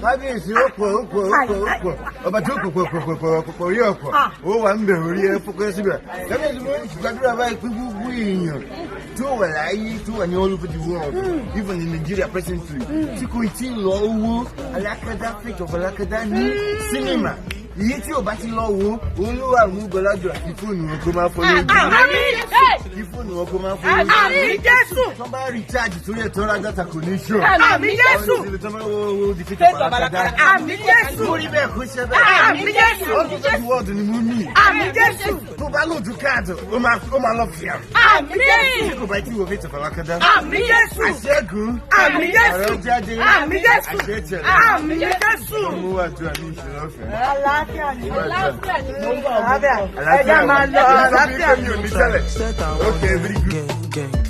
kábíyèsí ó pọ̀ ọba tó pọ̀ rí ọ̀pọ̀ ó wà ń bẹ̀rù orí ẹ fọ́kọ́ síbẹ̀ kábíyèsí mo ń gbàdúrà báyìí pé gbogbo èèyàn tó wà láyé tó wà ní all over the world even in Nigeria presently tí kò tí ì lọ owó alákàdá fake of alákàdá ní sinimá èyí tí ò bá ti lọ wo olúwa mú gbọlájọ àti fóònù wọn kó máa fọlọ́ kí fóònù wọn kó máa fọlọ́ àmín Jésù tó bá recharge torí ẹ̀ tó ra data kò ní ṣó àmín Jésù tó bá wo di fake of alákàdá àmín Jésù lórí bẹ́ẹ̀ kó ṣe bẹ́ẹ̀ àmín Jésù all the world ni mo ní àmín Jésù tó bá lòdù káàdì ó máa lọ fìyà àmín Jésù kò bá tí wo fake of alákàdá àmín Jésù àṣẹ́gun àmín Jésù ọ̀rọ̀ jáde àmín Jésù àṣẹ́tẹ̀lẹ̀ àmín Jésù. mo wà tó àmì ìṣẹ̀lẹ̀ ọ̀fẹ́. Àlàáfíà ni àlàáfíà ẹja máa lọ àlàáfíà ni. Okay, very good.